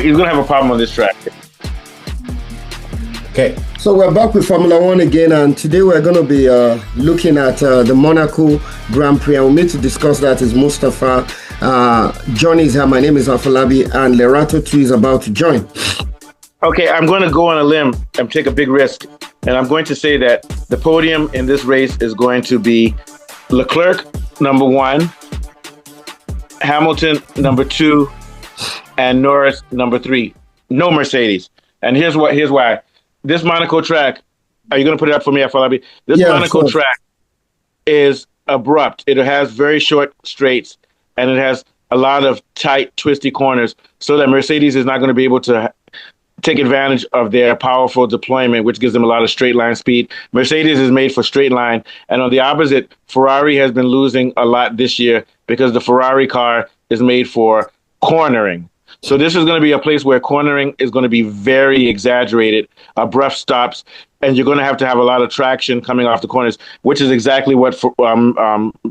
he's going to have a problem on this track. Okay, so we're back with Formula One again, and today we're going to be looking at the Monaco Grand Prix. And we need to discuss that is Mustafa. John is here. My name is Afolabi, and Lerato too is about to join. Okay, I'm going to go on a limb and take a big risk, and I'm going to say that the podium in this race is going to be Leclerc number 1, Hamilton number 2, and Norris number 3. No Mercedes, and here's why. This Monaco track, are you going to put it up for me, Afolabi? This Monaco track is abrupt. It has very short straights, and it has a lot of tight, twisty corners, so that Mercedes is not going to be able to take advantage of their powerful deployment, which gives them a lot of straight line speed. Mercedes is made for straight line. And on the opposite, Ferrari has been losing a lot this year because the Ferrari car is made for cornering. So this is going to be a place where cornering is going to be very exaggerated, abrupt stops, and you're going to have a lot of traction coming off the corners, which is exactly what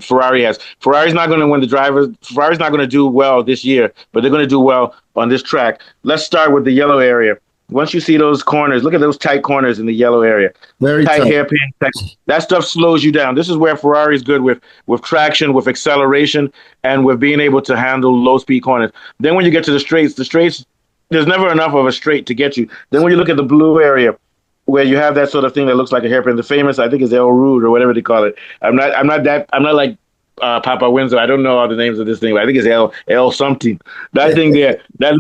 Ferrari has. Ferrari's not going to win the drivers. Ferrari's not going to do well this year, but they're going to do well on this track. Let's start with the yellow area. Once you see those corners, look at those tight corners in the yellow area. Very tight. Hairpin. That stuff slows you down. This is where Ferrari is good with traction, with acceleration, and with being able to handle low-speed corners. Then when you get to the straights, there's never enough of a straight to get you. Then when you look at the blue area, where you have that sort of thing that looks like a hairpin, the famous, I think, is El Rude or whatever they call it. I'm not like Papa Windsor. I don't know all the names of this thing, but I think it's El something. That thing there, that's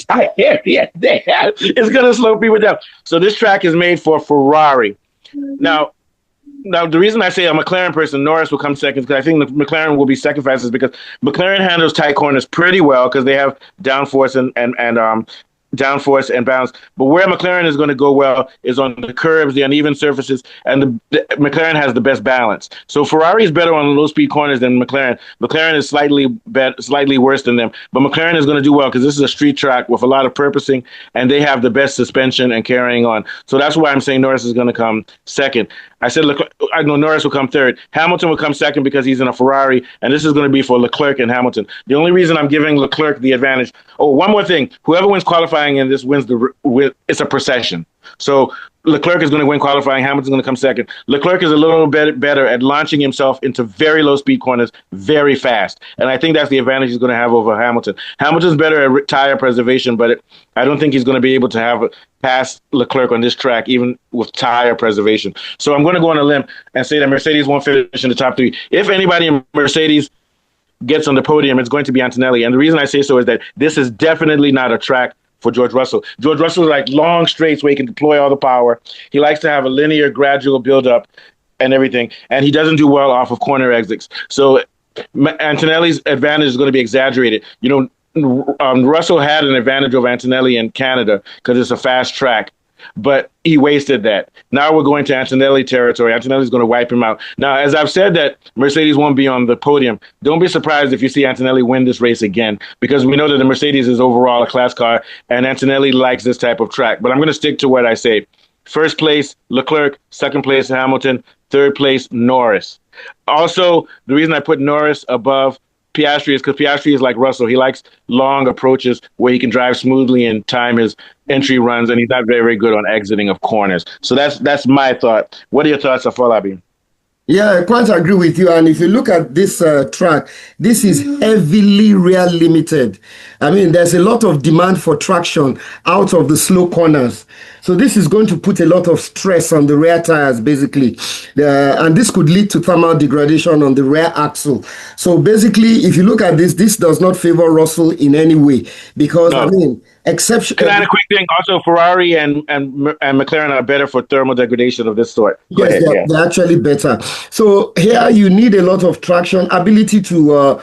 it's going to slow people down. So this track is made for Ferrari. Now, the reason I say a McLaren person, Norris will come second, because I think McLaren will be second fastest, because McLaren handles tight corners pretty well because they have downforce and downforce and bounce. But where McLaren is going to go well is on the curbs, the uneven surfaces, and McLaren has the best balance. So Ferrari is better on low-speed corners than McLaren. McLaren is slightly worse than them, but McLaren is going to do well because this is a street track with a lot of purposing, and they have the best suspension and carrying on. So that's why I'm saying Norris is going to come second. I said I know Norris will come third. Hamilton will come second because he's in a Ferrari, and this is going to be for Leclerc and Hamilton. The only reason I'm giving Leclerc the advantage. Oh, one more thing. Whoever wins qualifying in this wins it's a procession. So Leclerc is going to win qualifying. Hamilton's going to come second. Leclerc is a little bit better at launching himself into very low speed corners very fast. And I think that's the advantage he's going to have over Hamilton. Hamilton's better at tire preservation, but I don't think he's going to be able to have pass Leclerc on this track, even with tire preservation. So I'm going to go on a limb and say that Mercedes won't finish in the top 3. If anybody in Mercedes gets on the podium, it's going to be Antonelli. And the reason I say so is that this is definitely not a track for George Russell. George Russell likes long straights where he can deploy all the power. He likes to have a linear, gradual build-up and everything. And he doesn't do well off of corner exits. So Antonelli's advantage is going to be exaggerated. Russell had an advantage over Antonelli in Canada because it's a fast track, but he wasted that. Now we're going to Antonelli territory. Antonelli's going to wipe him out. Now, as I've said that Mercedes won't be on the podium, don't be surprised if you see Antonelli win this race again, because we know that the Mercedes is overall a class car, and Antonelli likes this type of track. But I'm going to stick to what I say. First place, Leclerc. Second place, Hamilton. Third place, Norris. Also, the reason I put Norris above Piastri is because Piastri is like Russell. He likes long approaches where he can drive smoothly and time his entry runs, and he's not very, very good on exiting of corners. So that's my thought. What are your thoughts, Afolabi? Yeah, I quite agree with you. And if you look at this track, this is heavily rear limited. I mean, there's a lot of demand for traction out of the slow corners. So this is going to put a lot of stress on the rear tires, basically. And this could lead to thermal degradation on the rear axle. So basically, if you look at this, this does not favor Russell in any way. Because, no. I mean, exception. Can I add a quick thing? Also, Ferrari and McLaren are better for thermal degradation of this sort. Yes, they're actually better. So here you need a lot of traction, ability to,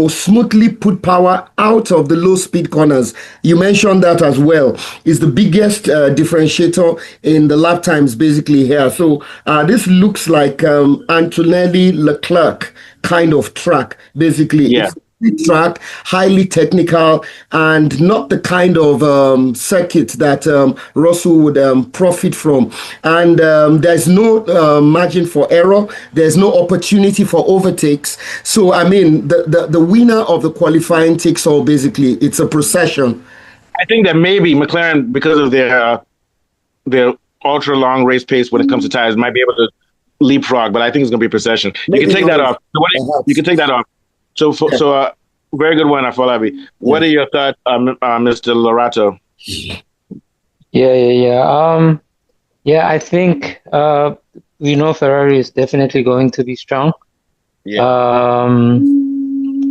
smoothly put power out of the low speed corners. You mentioned that as well. Is the biggest differentiator in the lap times basically here. So this looks like Antonelli Leclerc kind of track, basically. Yeah. It's track, highly technical, and not the kind of circuit that Russell would profit from. And there's no margin for error. There's no opportunity for overtakes. So, I mean, the winner of the qualifying takes all, basically. It's a procession. I think that maybe McLaren, because of their ultra long race pace when it comes to tires, might be able to leapfrog. But I think it's going to be a procession. You can take that off. You can take that off. So very good one, Afolabi. What are your thoughts, Mr. Lorato? Yeah. I think Ferrari is definitely going to be strong. Yeah.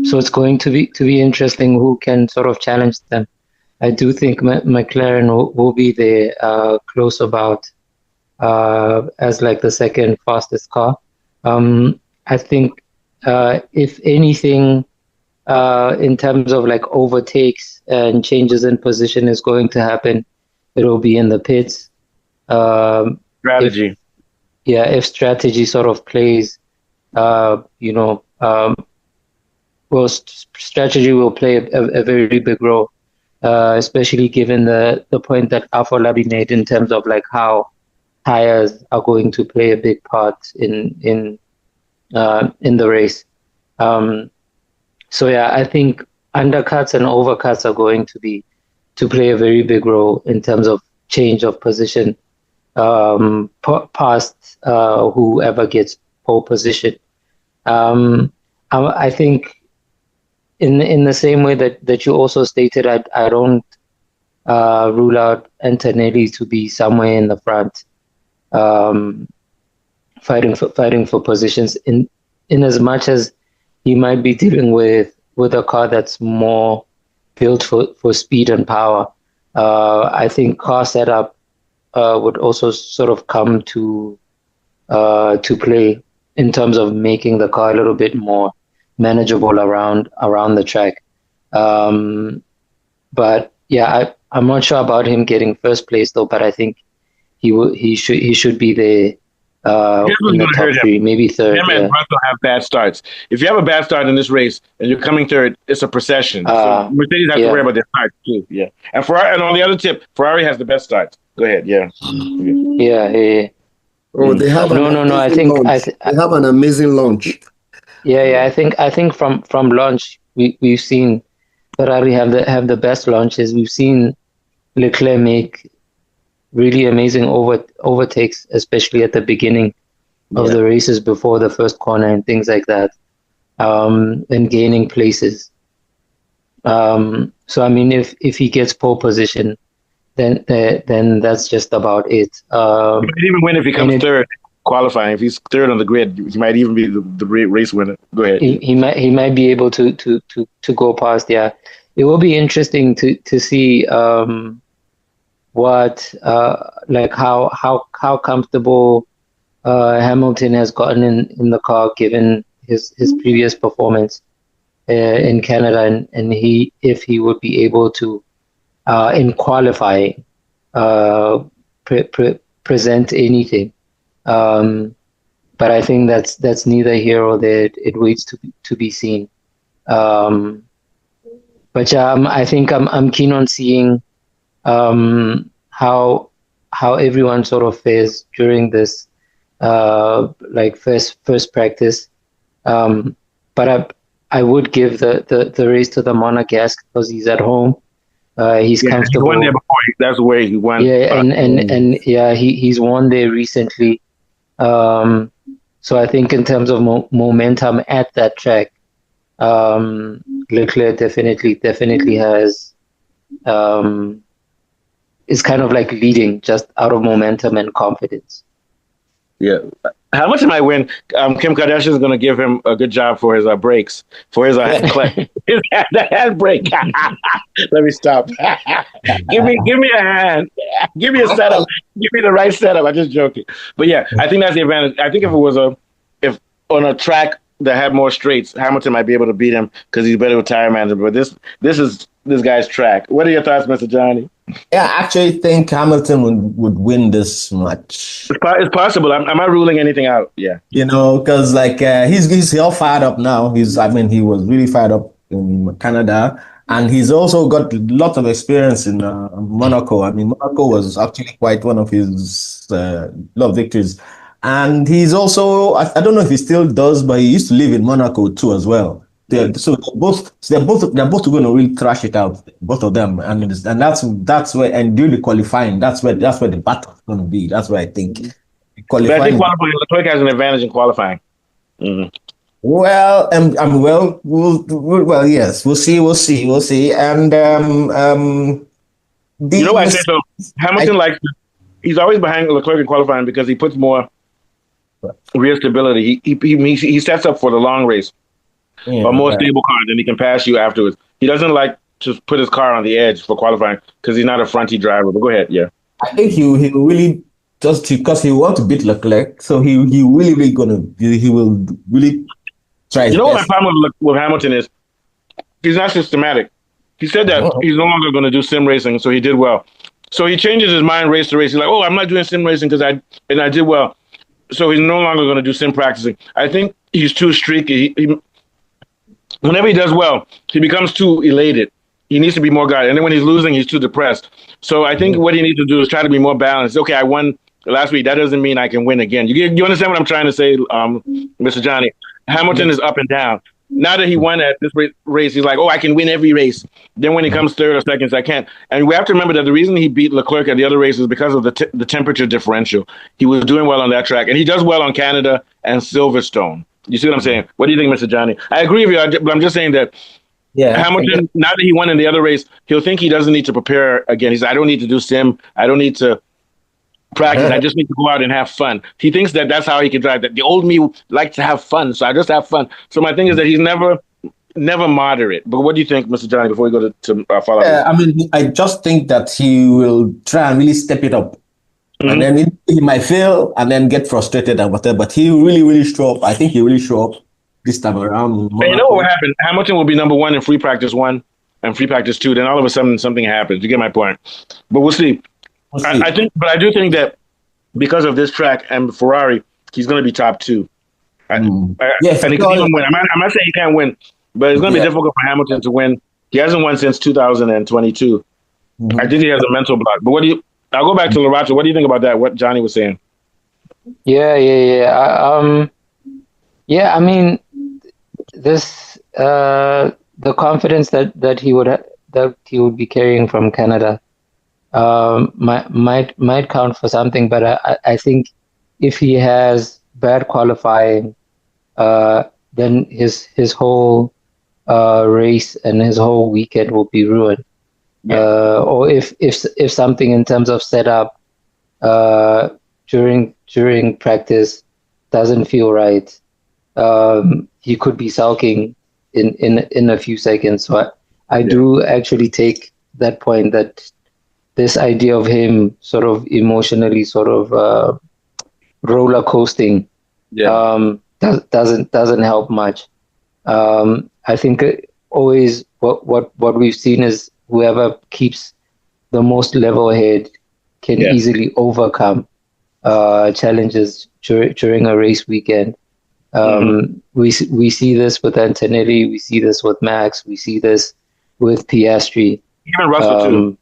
So it's going to be interesting who can sort of challenge them. I do think McLaren will be there close about as like the second fastest car. I think if anything, in terms of like overtakes and changes in position is going to happen, it'll be in the pits. Strategy. If strategy sort of plays, strategy will play a very big role, especially given the point that Afolabi made in terms of like how tires are going to play a big part in the race. I think undercuts and overcuts are going to play a very big role in terms of change of position past whoever gets pole position. I think in the same way that you also stated, I don't rule out Antonelli to be somewhere in the front, fighting for positions in as much as he might be dealing with a car that's more built for speed and power. I think car setup would also sort of come to play in terms of making the car a little bit more manageable around the track. But yeah, I'm not sure about him getting first place though. But I think he should be there. In the top three, maybe third. Him and Russell have bad starts. If you have a bad start in this race and you're coming third, it's a procession. So Mercedes has to worry about their start too. Yeah, and Ferrari. And on the other tip, Ferrari has the best starts. Go ahead. Yeah. Oh, they have I think they have an amazing launch. I think from launch we've seen Ferrari have the best launches. We've seen Leclerc make really amazing overtakes, especially at the beginning of the races before the first corner and things like that, and gaining places. So I mean, if he gets pole position, then that's just about it. He might even win if he comes third qualifying. If he's third on the grid, he might even be the race winner. Go ahead. He might be able to go past. Yeah, it will be interesting to see. What how comfortable Hamilton has gotten in the car given his previous performance in Canada, and if he would be able to in qualifying present anything, but I think that's neither here or there. It waits to be seen. But I think I'm keen on seeing how everyone sort of fares during this first practice. But I would give the race to the Monegasque because he's at home. He's comfortable. He won there before. That's where he won. Yeah, and he's won there recently. So I think in terms of momentum at that track, Leclerc definitely has is kind of like leading just out of momentum and confidence. Yeah. How much might win? Kim Kardashian is going to give him a good job for his brakes, for his hand brake. Let me stop. give me a hand. Give me a setup. Give me the right setup. I'm just joking. But yeah, I think that's the advantage. I think if on a track that had more straights, Hamilton might be able to beat him because he's better with tire management. But this is this guy's track. What are your thoughts, Mr. Johnny? Yeah, I actually think Hamilton would win this match. It's possible. I'm not ruling anything out. Yeah, because he's all fired up now. He was really fired up in Canada, and he's also got lots of experience in Monaco. I mean, Monaco was actually quite one of his lot victories, and he's also I don't know if he still does, but he used to live in Monaco too as well. they're both going to really thrash it out, both of them, and that's where, and during the qualifying, that's where the battle is going to be. That's where I think But I think qualifying. qualifying, Leclerc has an advantage in qualifying. Well, well, yes, we'll see, and You know the why I say so? Hamilton likes he's always behind Leclerc in qualifying because he puts more rear stability. He sets up for the long race, yeah, a more stable car, then he can pass you afterwards. He doesn't like to put his car on the edge for qualifying because he's not a fronty driver. But go ahead, yeah. I think he will really just because he wants to beat Leclerc, so he will really try his You know what my best. problem with Hamilton is? He's not systematic. He said that he's no longer going to do sim racing, so he did well. So he changes his mind race to race. He's like, oh, I'm not doing sim racing because I did well. So he's no longer going to do sim practicing. I think he's too streaky. Whenever he does well, he becomes too elated. He needs to be more guided. And then when he's losing, he's too depressed. So I think what he needs to do is try to be more balanced. Okay, I won last week. That doesn't mean I can win again. You understand what I'm trying to say, Mr. Johnny? Hamilton is up and down. Now that he won at this race, he's like, oh, I can win every race. Then when he comes third or second, I can't. And we have to remember that the reason he beat Leclerc at the other races is because of the temperature differential. He was doing well on that track. And he does well on Canada and Silverstone. You see what I'm saying? What do you think, Mr. Johnny? I agree with you, but I'm just saying that Hamilton, now that he won in the other race, he'll think he doesn't need to prepare again. He says, I don't need to do sim. I don't need to practice. I just need to go out and have fun. He thinks that that's how he can drive. That the old me likes to have fun, so I just have fun. So my thing is that he's never moderate. But what do you think, Mr. Johnny, before we go to follow up? I mean, I just think that he will try and really step it up. And then he might fail and then get frustrated and whatever, but he will really show up. I think he will really show up this time around. But you know what will happen? Hamilton will be number one in free practice 1 and free practice 2. Then all of a sudden something happens. You get my point. But we'll see. I do think that because of this track and Ferrari, he's going to be top 2. And he can even win. I'm not saying he can't win, but it's going to be difficult for Hamilton to win. He hasn't won since 2022. I think he has a mental block. But I'll go back to Lorato. What do you think about that? What Johnny was saying? Yeah. I mean, this the confidence that he would be carrying from Canada might count for something. But I think if he has bad qualifying, then his whole race and his whole weekend will be ruined. Or if something in terms of setup during practice doesn't feel right, he could be sulking in a few seconds. So I do actually take that point that this idea of him sort of emotionally sort of roller coasting doesn't help much. I think always what we've seen is whoever keeps the most level head can easily overcome challenges during a race weekend. We see this with Antonelli, we see this with Max, we see this with Piastri. Even Russell too.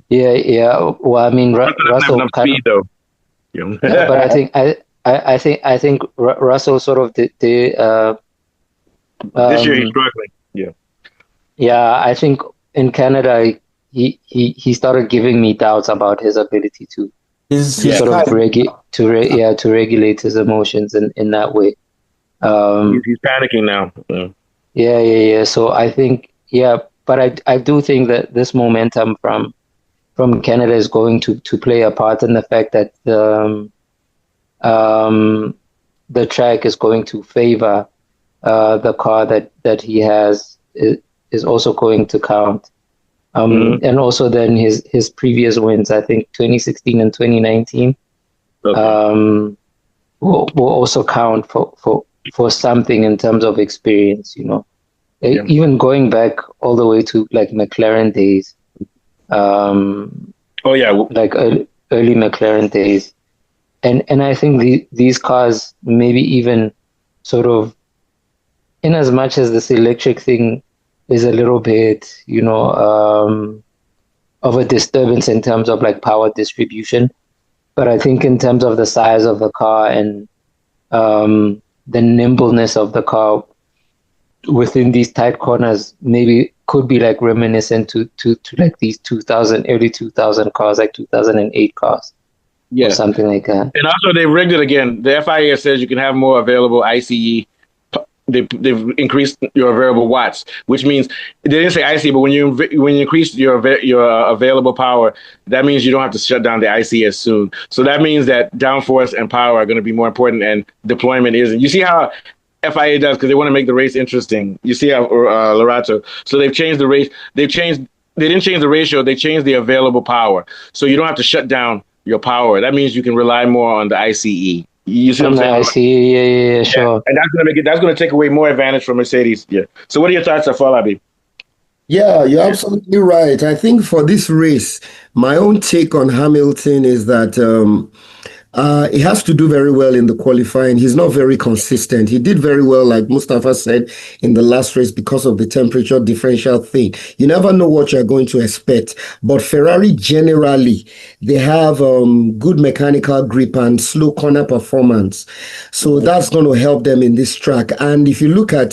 Yeah. Well, I mean, Russell kind speed, though. But I think Russell sort of did. This year he's struggling. Yeah, I think in Canada he started giving me doubts about his ability to regulate his emotions in that way. He's panicking now. Yeah. So I think but I do think that this momentum from Canada is going to play a part in the fact that the track is going to favor the car that he has is also going to count. And also then his previous wins, I think 2016 and 2019, will also count for something in terms of experience, even going back all the way to like McLaren days. Like early McLaren days. And I think these cars maybe even sort of, in as much as this electric thing is a little bit, of a disturbance in terms of like power distribution. But I think in terms of the size of the car and the nimbleness of the car, within these tight corners, maybe could be like reminiscent to like these early 2000 cars, like 2008 cars, or something like that. And also, they rigged it again. The FIA says you can have more available ICE. They've increased your available watts, which means they didn't say IC, but when you increase your available power, that means you don't have to shut down the IC as soon. So that means that downforce and power are going to be more important, and deployment isn't. You see how FIA does, because they want to make the race interesting. You see how Lorato. So they've changed the race. They didn't change the ratio. They changed the available power. So you don't have to shut down your power. That means you can rely more on the ICE. You see what I'm saying? I see. Yeah, sure. And that's going to take away more advantage from Mercedes. Yeah. So what are your thoughts, Afolabi? Yeah, you're absolutely right. I think for this race, my own take on Hamilton is that he has to do very well in the qualifying. He's not very consistent. He did very well, like Mustafa said, in the last race because of the temperature differential thing. You never know what you're going to expect. But Ferrari generally, they have good mechanical grip and slow corner performance. So that's going to help them in this track. And if you look at,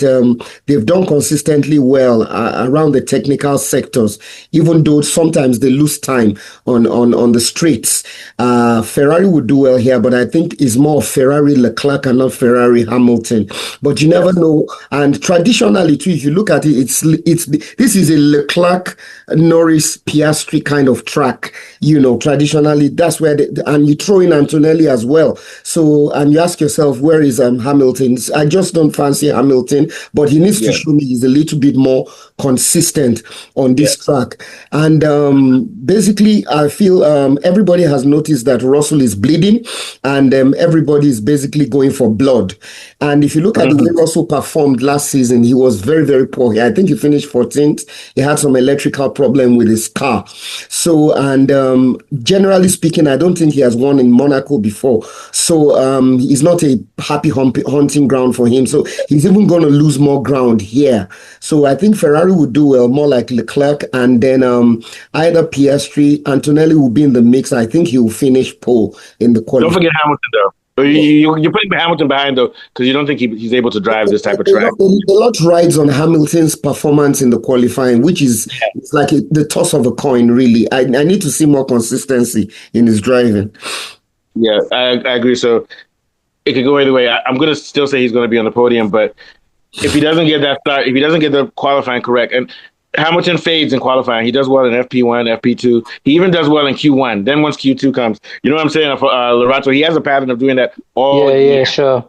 they've done consistently well around the technical sectors, even though sometimes they lose time on the straights. Ferrari would do well here, but I think it's more Ferrari Leclerc and not Ferrari Hamilton. But you never know. And traditionally too, if you look at it, this is a Leclerc, Norris, Piastri kind of track. You know, traditionally that's where and you throw in Antonelli as well. So and you ask yourself, where is Hamilton? I just don't fancy Hamilton, but he needs to show me he's a little bit more consistent on this track. And basically, I feel everybody has noticed that Russell is bleeding, and everybody is basically going for blood. And if you look at the way Russell performed last season, he was very, very poor. I think he finished 14th. He had some electrical problem with his car. So, and generally speaking, I don't think he has won in Monaco before. So it's not a happy hunting ground for him. So he's even going to lose more ground here. So I think Ferrari would do well, more like Leclerc, and then either Piastri, Antonelli will be in the mix. I think he will finish pole in the qualifying. Don't forget Hamilton, though. You're putting Hamilton behind, though, because you don't think he's able to drive this type of track. A lot rides on Hamilton's performance in the qualifying, which is it's like the toss of a coin, really. I need to see more consistency in his driving. Yeah, I agree. So it could go either way. I'm going to still say he's going to be on the podium, but if he doesn't get that start, if he doesn't get the qualifying correct, and Hamilton fades in qualifying. He does well in FP1, FP2. He even does well in Q1. Then once Q2 comes, you know what I'm saying? Lorato, he has a pattern of doing that all year. Yeah, sure.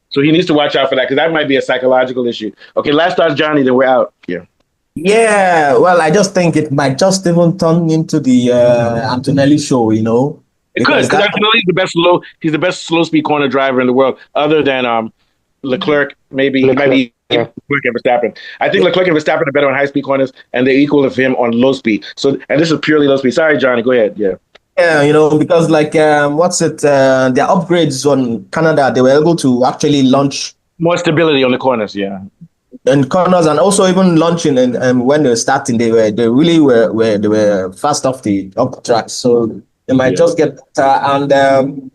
So he needs to watch out for that, because that might be a psychological issue. Okay, last thoughts, Johnny, then we're out. Yeah, well, I just think it might just even turn into the Antonelli show, you know? It could, because Antonelli's he's the best slow speed corner driver in the world, other than Leclerc, maybe Leclerc and Verstappen. I think Leclerc and Verstappen are better on high speed corners, and they're equal to him on low speed. So, and this is purely low speed. Sorry, Johnny, go ahead. Yeah, you know, because like their upgrades on Canada, they were able to actually launch more stability on the corners. Yeah, and corners, and also even launching and when they were starting, they really were fast off the track. So they might just get better. And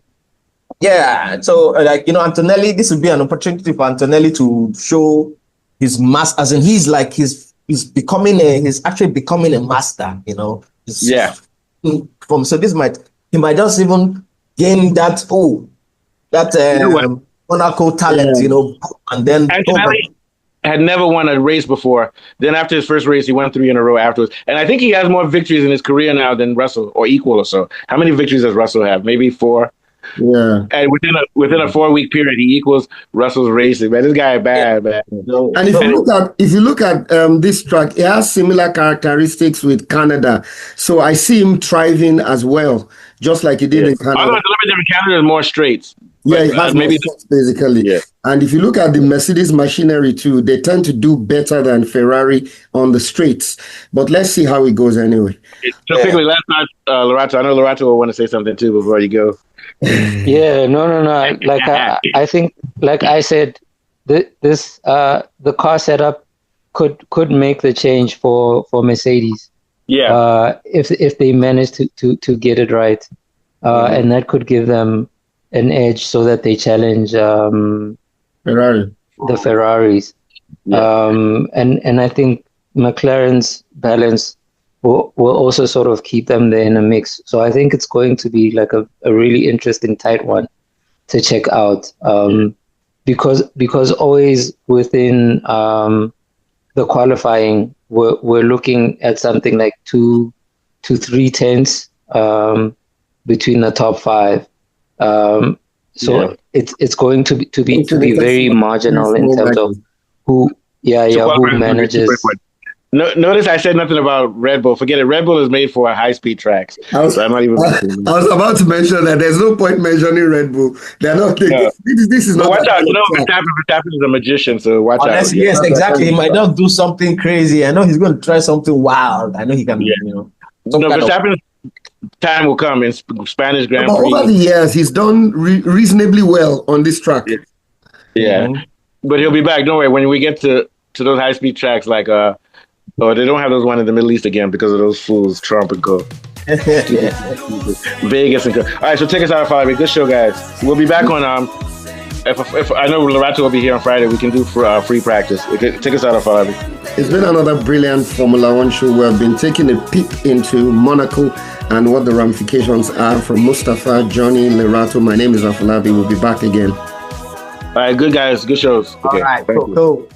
yeah, so like, you know, Antonelli, this would be an opportunity for Antonelli to show his mass, as in he's actually becoming a master, you know. So he might just even gain that Monaco talent, you know, and then Antonelli had never won a race before. Then after his first race, he won 3 in a row afterwards. And I think he has more victories in his career now than Russell, or equal or so. How many victories does Russell have? Maybe 4. Yeah, and within a 4-week period, he equals Russell's racing. Man, this guy is bad. And if you look at this track, it has similar characteristics with Canada. So I see him thriving as well, just like he did in Canada. Although the limit in Canada is more straights. Yeah, it has maybe basically. Yeah. And if you look at the Mercedes machinery too, they tend to do better than Ferrari on the straights. But let's see how it goes anyway. Just quickly, last night, Lorato. I know Lorato will want to say something too before you go. Yeah, no. Like I think, like I said, the car setup could make the change for Mercedes. Yeah. If they manage to get it right, and that could give them an edge so that they challenge Ferrari. The Ferraris. And I think McLaren's balance will also sort of keep them there in a mix. So I think it's going to be like a really interesting tight one to check out. Because always within the qualifying, we're looking at something like 2 to 3 tenths between the top 5. It's going to be very marginal in terms of who manages. Notice I said nothing about Red Bull. Forget it. Red Bull is made for high-speed tracks. I was about to mention that there's no point mentioning Red Bull. They're not. No. This is not. Watch out! Verstappen is a magician, so watch out. Yes, exactly. He might not do something crazy. I know he's going to try something wild. I know he can. Verstappen's time will come in Spanish Grand Prix. Over the years, he's done reasonably well on this track. Yeah, but he'll be back. Don't worry. When we get to those high-speed tracks, like they don't have those one in the Middle East again because of those fools, Trump and Co. Vegas and Co. All right, so take us out of Friday. Good show, guys. We'll be back on. If I know Lorato will be here on Friday, we can do free practice. Take us out of Friday. It's been another brilliant Formula One show. We have been taking a peek into Monaco and what the ramifications are from Mustafa, Johnny, Lorato. My name is Afolabi. We'll be back again. All right, good guys. Good shows. Okay. All right, cool.